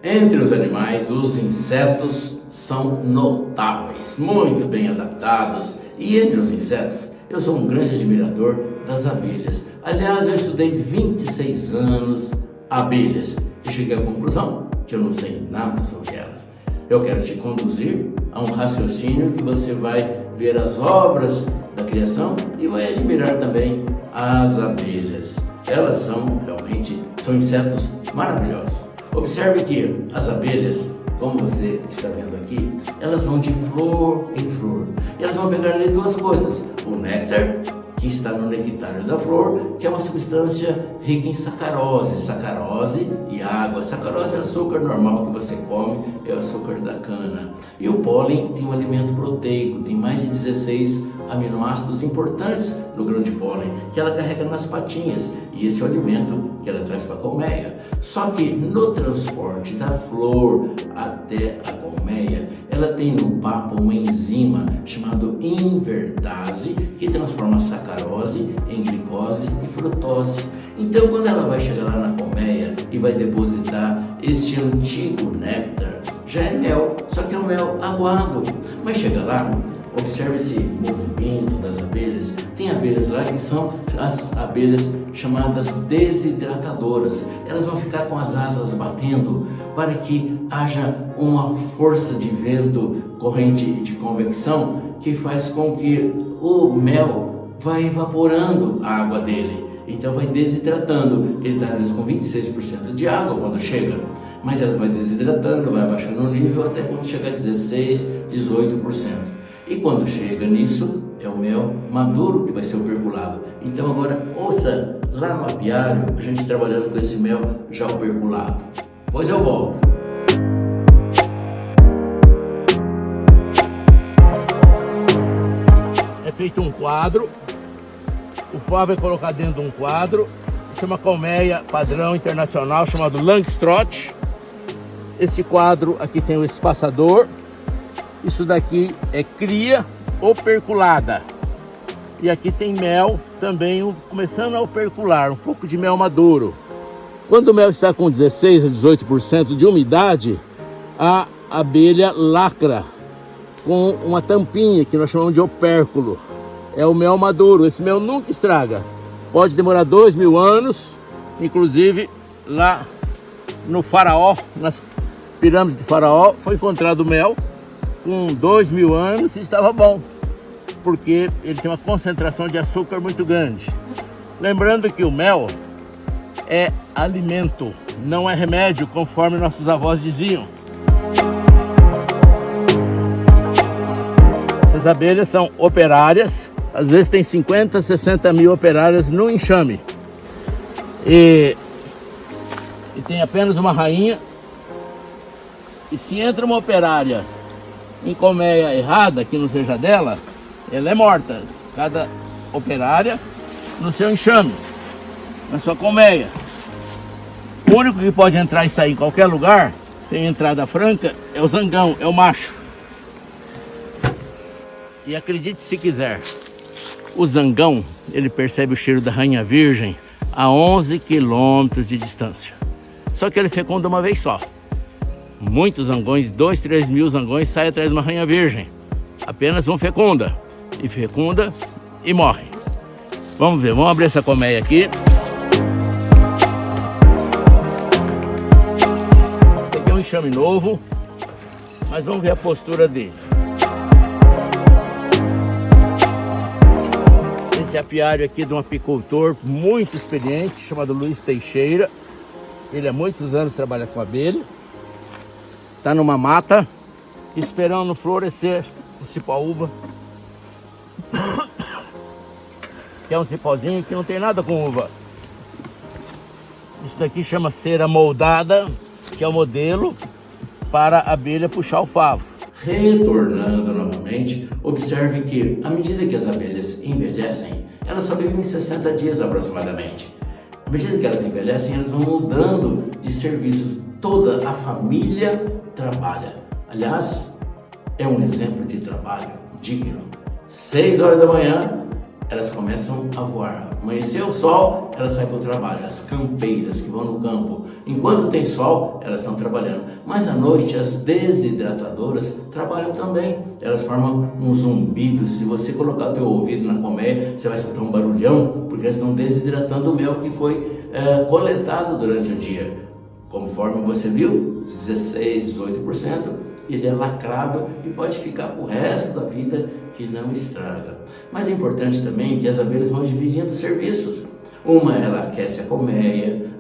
Entre os animais, os insetos são notáveis, muito bem adaptados. E entre os insetos, eu sou um grande admirador das abelhas. Aliás, eu estudei 26 anos abelhas e cheguei à conclusão que eu não sei nada sobre elas. Eu quero te conduzir a um raciocínio que você vai ver as obras da criação e vai admirar também as abelhas. Elas são insetos maravilhosos. Observe que as abelhas, como você está vendo aqui, elas vão de flor em flor. E elas vão pegar ali duas coisas: o néctar, que está no nectário da flor, que é uma substância rica em sacarose. Sacarose e água. Sacarose é açúcar normal que você come, é o açúcar da cana. E o pólen tem um alimento proteico, tem mais de 16 aminoácidos importantes no grão de pólen, que ela carrega nas patinhas, e esse é o alimento que ela traz para a colmeia. Só que no transporte da flor até a colmeia, ela tem no papo uma enzima chamada invertase, que transforma a sacarose em glicose e frutose. Então, quando ela vai chegar lá na colmeia e vai depositar esse antigo néctar, já é mel, só que é um mel aguado. Mas chega lá, observe esse movimento das abelhas. Tem abelhas lá que são as abelhas chamadas desidratadoras. Elas vão ficar com as asas batendo para que haja uma força de vento, corrente de convecção, que faz com que o mel vai evaporando a água dele. Então vai desidratando. Ele está às vezes com 26% de água quando chega, mas elas vai desidratando, vai abaixando o nível até quando chega a 16%, 18%. E quando chega nisso, é o mel maduro que vai ser operculado. Então agora, ouça lá no apiário, a gente trabalhando com esse mel já operculado. Pois eu volto. É feito um quadro, o Fábio vai colocar dentro de um quadro, isso é uma colmeia padrão internacional chamado Langstroth. Esse quadro aqui tem o espaçador. Isso daqui é cria operculada. E aqui tem mel também começando a opercular, um pouco de mel maduro. Quando o mel está com 16 a 18% de umidade, a abelha lacra com uma tampinha que nós chamamos de opérculo. É o mel maduro. Esse mel nunca estraga. Pode demorar 2.000 anos. Inclusive lá no Faraó, nas pirâmides do Faraó, foi encontrado mel com 2.000 anos e estava bom, porque ele tem uma concentração de açúcar muito grande. Lembrando que o mel é alimento, não é remédio, conforme nossos avós diziam. Essas abelhas são operárias, às vezes tem 50, 60 mil operárias no enxame. E tem apenas uma rainha. E se entra uma operária em colmeia errada, que não seja dela, ela é morta. Cada operária no seu enxame, na sua colmeia. O único que pode entrar e sair em qualquer lugar, tem entrada franca, é o zangão, é o macho. E acredite se quiser, o zangão, ele percebe o cheiro da rainha virgem a 11 quilômetros de distância. Só que ele fecunda uma vez só. Muitos zangões, 2, 3 mil zangões saem atrás de uma rainha virgem. Apenas um fecunda. E fecunda e morre. Vamos ver, vamos abrir essa colmeia aqui. Esse aqui é um enxame novo, mas vamos ver a postura dele. Esse apiário aqui é de um apicultor muito experiente, chamado Luiz Teixeira. Ele há muitos anos trabalha com abelha. Está numa mata, esperando florescer o cipó-uva. Que é um cipózinho que não tem nada com uva. Isso daqui chama cera moldada, que é o modelo para a abelha puxar o favo. Retornando novamente, observe que à medida que as abelhas envelhecem, elas só vivem 60 dias aproximadamente. À medida que elas envelhecem, elas vão mudando de serviços. Toda a família trabalha. Aliás, é um exemplo de trabalho digno. 6 horas da manhã, elas começam a voar. Amanheceu o sol, elas saem para o trabalho, as campeiras que vão no campo. Enquanto tem sol, elas estão trabalhando. Mas à noite, as desidratadoras trabalham também. Elas formam um zumbido. Se você colocar o teu ouvido na colmeia, você vai escutar um barulhão, porque elas estão desidratando o mel que foi coletado durante o dia. Conforme você viu, 16, 18%, ele é lacrado e pode ficar pro resto da vida que não estraga. Mas é importante também que as abelhas vão dividindo serviços. Uma, ela aquece a colmeia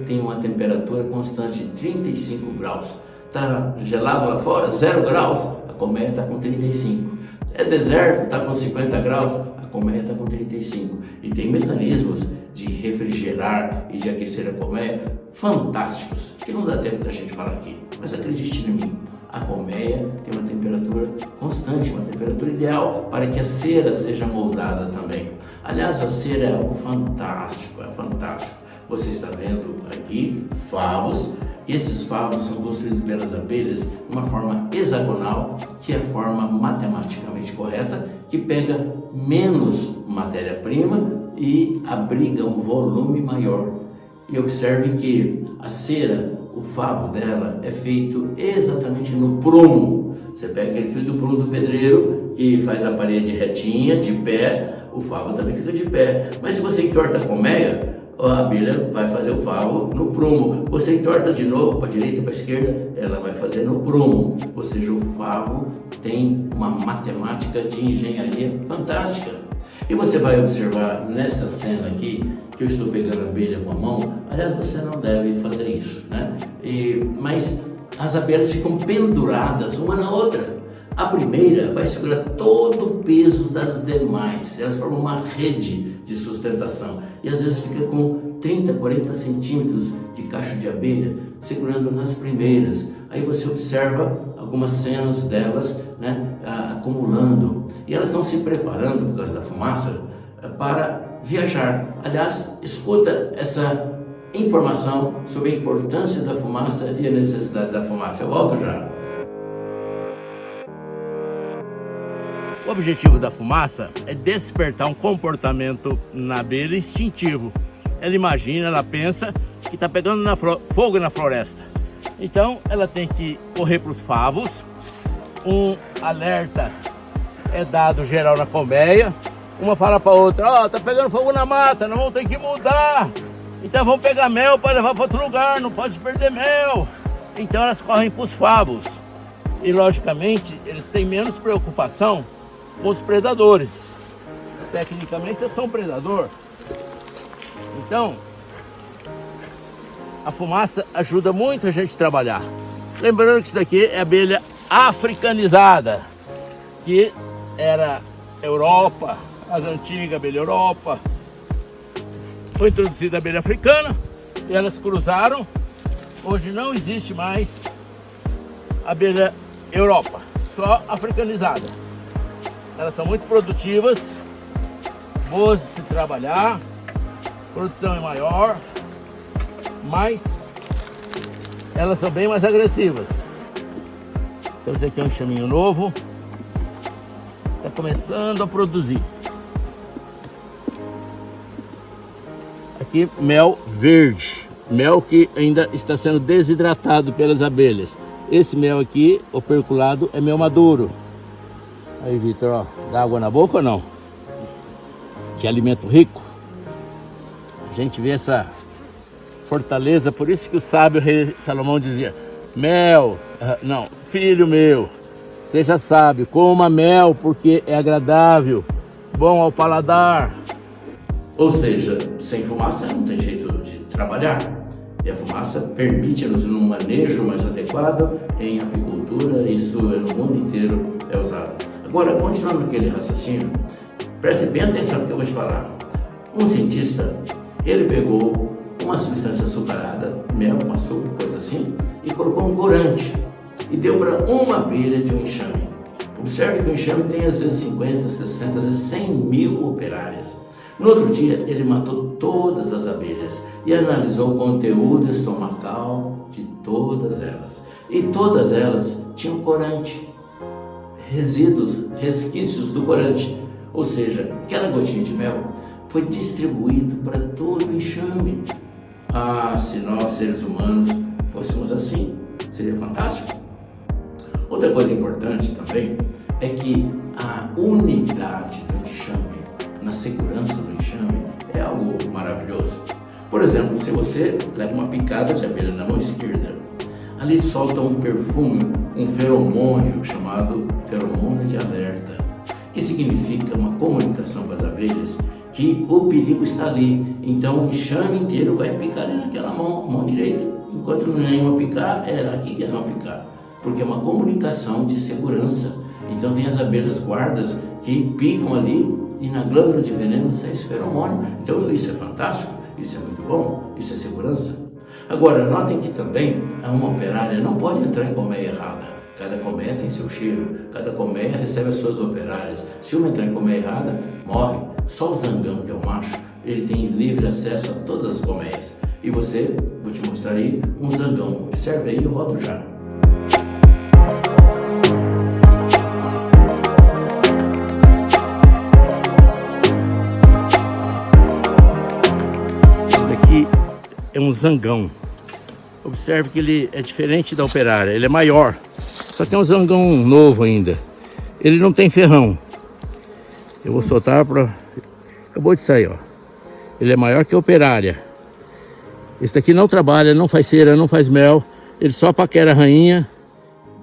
tem uma temperatura constante de 35 graus. Está gelado lá fora, 0 graus, a colmeia está com 35. É deserto, está com 50 graus, a colmeia está com 35. E tem mecanismos de refrigerar e de aquecer a colmeia fantásticos, que não dá tempo da gente falar aqui, mas acredite em mim. A colmeia tem uma temperatura constante, uma temperatura ideal para que a cera seja moldada também. Aliás, a cera é algo fantástico, é fantástico. Você está vendo aqui favos. Esses favos são construídos pelas abelhas de uma forma hexagonal, que é a forma matematicamente correta, que pega menos matéria-prima e abriga um volume maior. E observe que a cera, o favo dela é feito exatamente no prumo. Você pega aquele fio do prumo do pedreiro que faz a parede retinha, de pé, o favo também fica de pé. Mas se você entorta a colmeia, a abelha vai fazer o favo no prumo. Você entorta de novo para a direita e para a esquerda, ela vai fazer no prumo. Ou seja, o favo tem uma matemática de engenharia fantástica. E você vai observar nesta cena aqui, que eu estou pegando a abelha com a mão. Aliás, você não deve fazer isso, né? Mas as abelhas ficam penduradas uma na outra. A primeira vai segurar todo o peso das demais. Elas formam uma rede de sustentação. E às vezes fica com 30, 40 centímetros de cacho de abelha segurando nas primeiras. Aí você observa algumas cenas delas, né, acumulando. E elas estão se preparando, por causa da fumaça, para viajar. Aliás, escuta essa informação sobre a importância da fumaça e a necessidade da fumaça. Eu volto já. O objetivo da fumaça é despertar um comportamento na abelha instintivo. Ela imagina, ela pensa que está pegando fogo na floresta. Então ela tem que correr para os favos. Um alerta é dado geral na colmeia. Uma fala para a outra: ó, tá pegando fogo na mata, nós vamos ter que mudar. Então vamos pegar mel para levar para outro lugar, não pode perder mel. Então elas correm para os favos. E logicamente eles têm menos preocupação com os predadores. Tecnicamente eu sou um predador. Então a fumaça ajuda muito a gente a trabalhar. Lembrando que isso daqui é abelha africanizada, que era Europa, as antigas abelha Europa. Foi introduzida a abelha africana e elas cruzaram. Hoje não existe mais abelha Europa, só africanizada. Elas são muito produtivas, boas de se trabalhar, produção é maior, mas elas são bem mais agressivas. Então esse aqui é um enxaminho novo, está começando a produzir. Aqui mel verde, mel que ainda está sendo desidratado pelas abelhas. Esse mel aqui, operculado, é mel maduro. Aí, Vitor, ó, dá água na boca ou não? Que alimento rico. A gente vê essa fortaleza, por isso que o sábio rei Salomão dizia: mel, não, filho meu, seja sábio, coma mel, porque é agradável, bom ao paladar. Ou seja, sem fumaça não tem jeito de trabalhar. E a fumaça permite-nos um manejo mais adequado em apicultura, isso no mundo inteiro é usado. Agora, continuando aquele raciocínio, preste bem atenção no que eu vou te falar. Um cientista, ele pegou uma substância açucarada, mel com açúcar, coisa assim, e colocou um corante e deu para uma abelha de um enxame. Observe que o enxame tem às vezes 50, 60, às vezes 100 mil operárias. No outro dia, ele matou todas as abelhas e analisou o conteúdo estomacal de todas elas. E todas elas tinham corante, resíduos, resquícios do corante. Ou seja, aquela gotinha de mel foi distribuído para todo o enxame. Ah, se nós, seres humanos, fôssemos assim, seria fantástico. Outra coisa importante também é que a unidade do enxame, na segurança do enxame, é algo maravilhoso. Por exemplo, se você leva uma picada de abelha na mão esquerda, ali solta um perfume, um feromônio chamado feromônio de alerta, que significa uma comunicação com as abelhas que o perigo está ali. Então o enxame inteiro vai picar ali naquela mão direita, enquanto nenhuma picar, é aqui que elas vão picar, porque é uma comunicação de segurança. Então tem as abelhas guardas que picam ali e na glândula de veneno sai esse feromônio. Então isso é fantástico, isso é muito bom, isso é segurança. Agora, notem que também uma operária não pode entrar em colmeia errada. Cada colmeia tem seu cheiro, cada colmeia recebe as suas operárias. Se uma entrar em colmeia errada, morre. Só o zangão, que é o macho, ele tem livre acesso a todas as colmeias. E vou te mostrar aí um zangão. Observe aí, eu volto já. Isso daqui é um zangão. Observe que ele é diferente da operária, ele é maior. Só que é um zangão novo ainda. Ele não tem ferrão. Eu vou soltar para... Acabou de sair, ó. Ele é maior que a operária. Esse daqui não trabalha, não faz cera, não faz mel. Ele só paquera a rainha.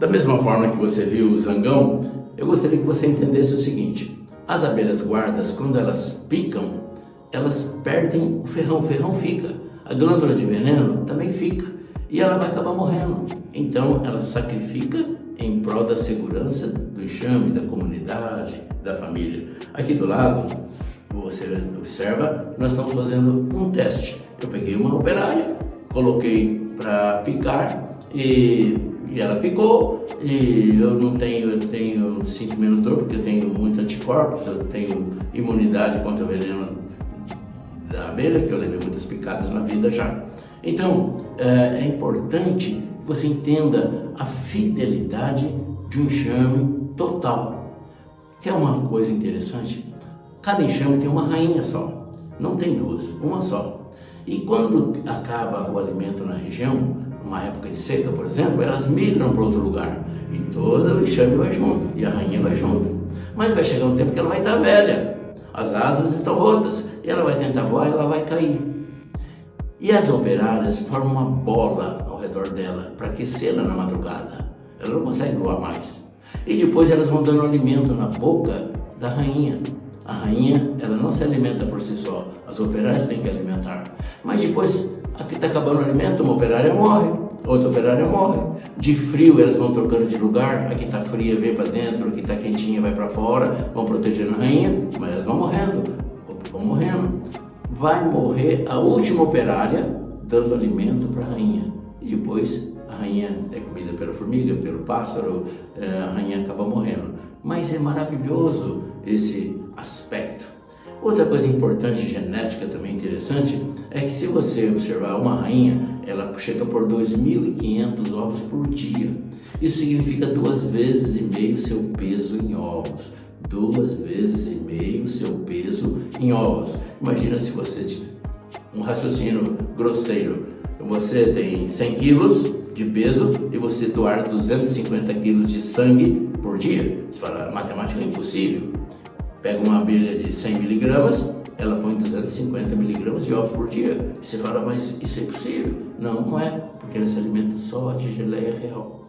Da mesma forma que você viu o zangão, eu gostaria que você entendesse o seguinte. As abelhas guardas, quando elas picam, elas perdem o ferrão fica. A glândula de veneno também fica. E ela vai acabar morrendo. Então ela sacrifica em prol da segurança do enxame, da comunidade, da família. Aqui do lado, você observa, nós estamos fazendo um teste. Eu peguei uma operária, coloquei para picar e ela picou. E eu sinto menos dor porque eu tenho muito anticorpos, eu tenho imunidade contra o veneno da abelha, que eu levei muitas picadas na vida já. Então, é importante que você entenda a fidelidade de um enxame total. Que é uma coisa interessante, cada enxame tem uma rainha só, não tem duas, uma só. E quando acaba o alimento na região, numa época de seca, por exemplo, elas migram para outro lugar e todo o enxame vai junto e a rainha vai junto. Mas vai chegar um tempo que ela vai estar velha, as asas estão rotas e ela vai tentar voar e ela vai cair. E as operárias formam uma bola ao redor dela para aquecê-la na madrugada. Ela não consegue voar mais. E depois elas vão dando alimento na boca da rainha. A rainha, ela não se alimenta por si só. As operárias têm que alimentar. Mas depois, aqui está acabando o alimento, uma operária morre, outra operária morre. De frio, elas vão trocando de lugar. Aqui está fria, vem para dentro. Aqui está quentinha, vai para fora. Vão protegendo a rainha, mas elas vão morrendo. Vai morrer a última operária dando alimento para a rainha. E depois a rainha é comida pela formiga, pelo pássaro, a rainha acaba morrendo. Mas é maravilhoso esse aspecto. Outra coisa importante, genética também interessante, é que se você observar uma rainha, ela chega por 2.500 ovos por dia. Isso significa 2,5 vezes seu peso em ovos. 2,5 vezes seu peso em ovos. Imagina se você tiver um raciocínio grosseiro. Você tem 100 quilos de peso e você doar 250 quilos de sangue por dia. Você fala, matemática é impossível. Pega uma abelha de 100 miligramas, ela põe 250 miligramas de ovos por dia. E você fala, mas isso é impossível. Não, não é, porque ela se alimenta só de geleia real.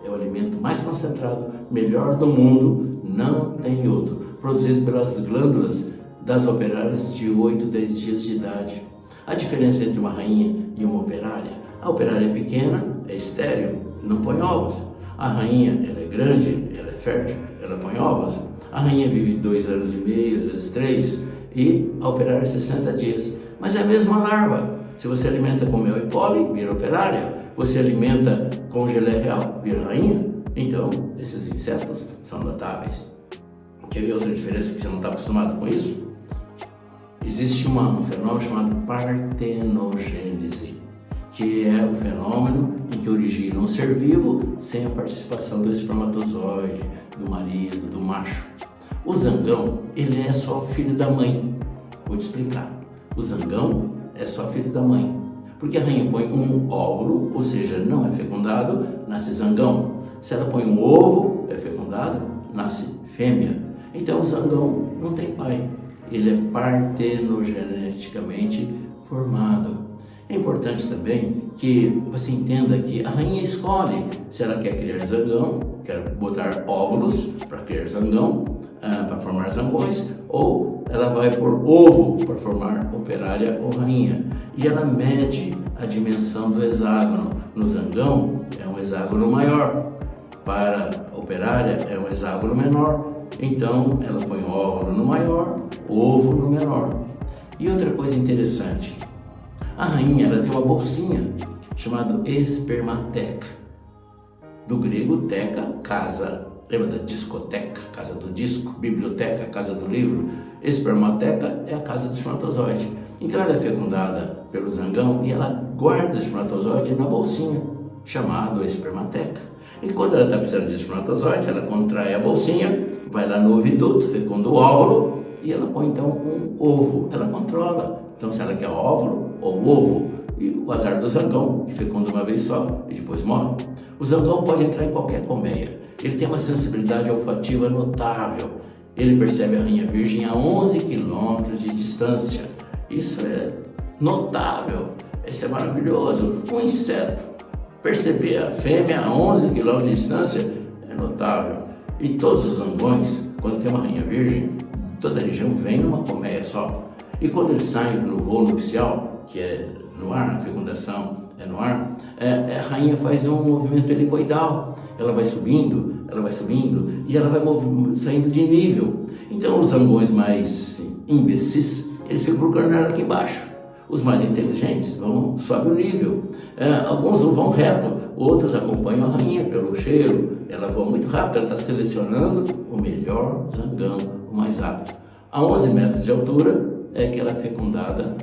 É o alimento mais concentrado, melhor do mundo, não tem outro. Produzido pelas glândulas das operárias de 8 a 10 dias de idade. A diferença entre uma rainha e uma operária: a operária é pequena, é estéril, não põe ovos. A rainha, ela é grande, ela é fértil, ela põe ovos. A rainha vive 2 anos e meio, às vezes 3, e a operária 60 dias. Mas é a mesma larva. Se você alimenta com mel e pólen, vira operária. Você alimenta com geleia real, vira rainha. Então, esses insetos são notáveis. Quer ver outra diferença que você não está acostumado com isso? Existe um fenômeno chamado partenogênese, que é o fenômeno em que origina um ser vivo sem a participação do espermatozoide, do marido, do macho. O zangão, ele é só filho da mãe. Vou te explicar. O zangão é só filho da mãe, porque a rainha põe um óvulo, ou seja, não é fecundado, nasce zangão. Se ela põe um ovo, é fecundado, nasce fêmea. Então o zangão não tem pai, ele é partenogeneticamente formado. É importante também que você entenda que a rainha escolhe se ela quer criar zangão, quer botar óvulos para criar zangão, para formar zangões, ou ela vai por ovo para formar operária ou rainha. E ela mede a dimensão do hexágono. No zangão é um hexágono maior, para a operária é um hexágono menor. Então ela põe o óvulo no maior, o ovo no menor. E outra coisa interessante, a rainha ela tem uma bolsinha chamada espermateca, do grego teca, casa. Lembra da discoteca, casa do disco, biblioteca, casa do livro? Espermateca é a casa do espermatozoide. Então ela é fecundada pelo zangão e ela guarda o espermatozoide na bolsinha, chamada espermateca. E quando ela está precisando de espermatozoide, ela contrai a bolsinha, vai lá no oviduto, fecunda o óvulo e ela põe então um ovo. Ela controla. Então se ela quer óvulo ou ovo, e o azar do zangão, que fecunda uma vez só e depois morre. O zangão pode entrar em qualquer colmeia. Ele tem uma sensibilidade olfativa notável. Ele percebe a rainha virgem a 11 quilômetros de distância. Isso é notável. Isso é maravilhoso. Um inseto perceber a fêmea a 11 quilômetros de distância é notável. E todos os zangões, quando tem uma rainha virgem, toda a região vem numa colmeia só. E quando eles saem no voo nupcial, que é no ar, a fecundação é no ar, a rainha faz um movimento helicoidal. Ela vai subindo e ela vai saindo de nível. Então os zangões mais imbecis, eles ficam procurando ela aqui embaixo. Os mais inteligentes sobem o nível. Alguns vão reto, outros acompanham a rainha pelo cheiro. Ela voa muito rápido, ela está selecionando o melhor zangão, o mais rápido. A 11 metros de altura é que ela é fecundada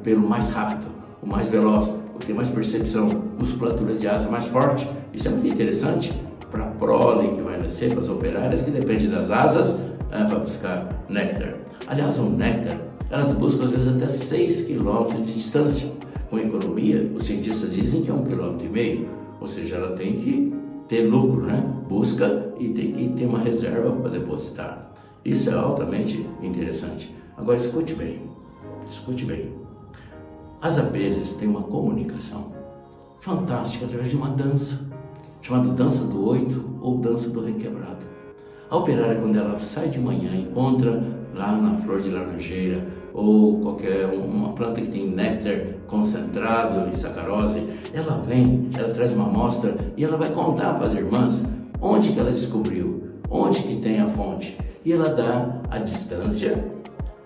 pelo mais rápido, o mais veloz, o que tem mais percepção, musculatura de asa mais forte. Isso é muito interessante para a prole que vai nascer, para as operárias, que depende das asas para buscar néctar. Aliás, o néctar, elas buscam às vezes até 6 km de distância. Com economia, os cientistas dizem que é 1,5 km, ou seja, ela tem que ter lucro, né? Busca e tem que ter uma reserva para depositar. Isso é altamente interessante. Agora escute bem. As abelhas têm uma comunicação fantástica através de uma dança, chamada dança do oito ou dança do requebrado. A operária, quando ela sai de manhã, encontra lá na flor de laranjeira ou qualquer uma planta que tem néctar concentrado em sacarose, ela traz uma amostra e ela vai contar para as irmãs onde que ela descobriu, onde que tem a fonte. E ela dá a distância,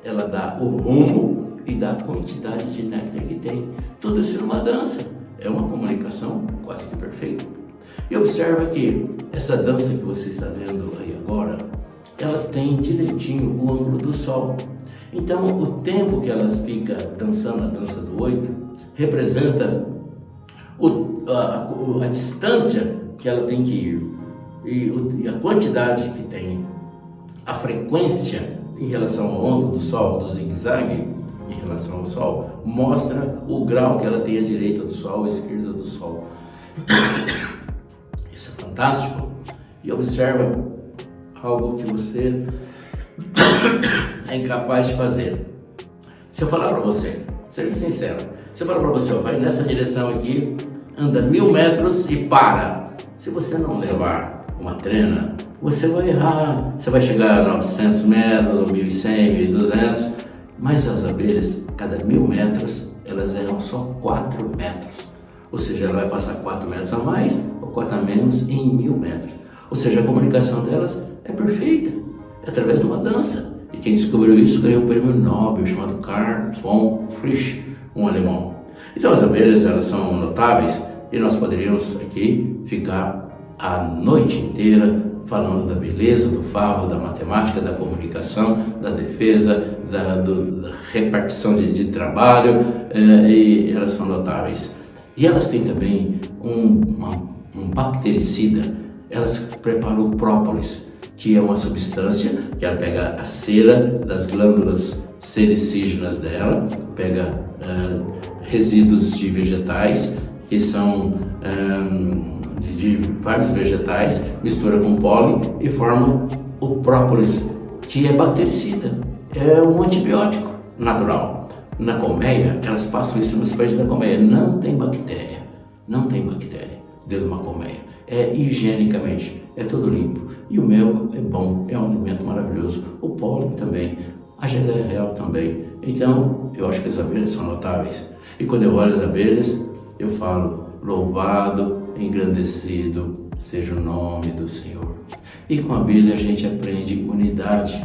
ela dá o rumo e dá a quantidade de néctar que tem. Tudo isso numa dança. É uma comunicação quase que perfeita. E observa que essa dança que você está vendo aí agora, elas têm direitinho o ângulo do sol. Então, o tempo que elas ficam dançando a dança do oito representa a distância que ela tem que ir e a quantidade que tem, a frequência em relação ao ângulo do sol, do zigue-zague em relação ao sol, mostra o grau que ela tem à direita do sol, à esquerda do sol. Isso é fantástico. E observa algo que você é incapaz de fazer. Se eu falar para você, seja sincero, se eu falar para você, vai nessa direção aqui, anda 1000 metros e para. Se você não levar uma trena, você vai errar. Você vai chegar a 900 metros, 1100, 1200, mas as abelhas, cada 1000 metros, elas erram só 4 metros. Ou seja, ela vai passar 4 metros a mais ou 4 a menos em 1000 metros. Ou seja, a comunicação delas é perfeita, é através de uma dança. E quem descobriu isso ganhou o prêmio Nobel, chamado Karl von Frisch, um alemão. Então as abelhas, elas são notáveis e nós poderíamos aqui ficar a noite inteira falando da beleza do favo, da matemática, da comunicação, da defesa, da repartição de trabalho, e elas são notáveis. E elas têm também um bactericida. Elas preparam o própolis, que é uma substância que ela pega a cera das glândulas sericígenas dela, pega resíduos de vegetais, que são de vários vegetais, mistura com pólen e forma o própolis, que é bactericida, é um antibiótico natural. Na colmeia, elas passam isso nos pés da colmeia, não tem bactéria dentro de uma colmeia, é higienicamente, é tudo limpo. E o mel é bom, é um alimento maravilhoso, o pólen também, a geleia real também. Então, eu acho que as abelhas são notáveis. E quando eu olho as abelhas, eu falo, louvado, engrandecido seja o nome do Senhor. E com a abelha a gente aprende unidade,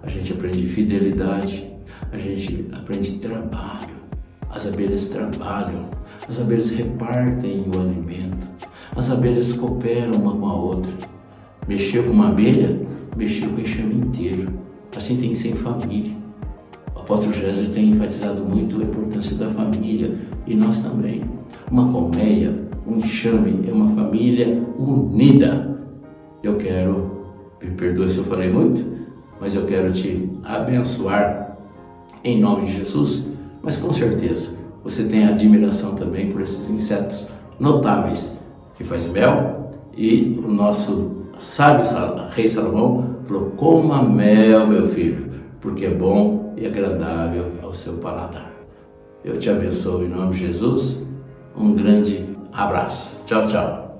a gente aprende fidelidade, a gente aprende trabalho. As abelhas trabalham, as abelhas repartem o alimento, as abelhas cooperam uma com a outra. Mexeu com uma abelha, mexeu com o enxame inteiro. Assim tem que ser em família. O apóstolo Jesus tem enfatizado muito a importância da família, e nós também. Uma colmeia, um enxame é uma família unida. Eu quero, me perdoe se eu falei muito, mas eu quero te abençoar em nome de Jesus, mas com certeza você tem admiração também por esses insetos notáveis que faz mel, e o nosso sábio rei Salomão falou: coma mel, meu filho, porque é bom e agradável ao seu paladar. Eu te abençoo em nome de Jesus. Um grande abraço. Tchau, tchau.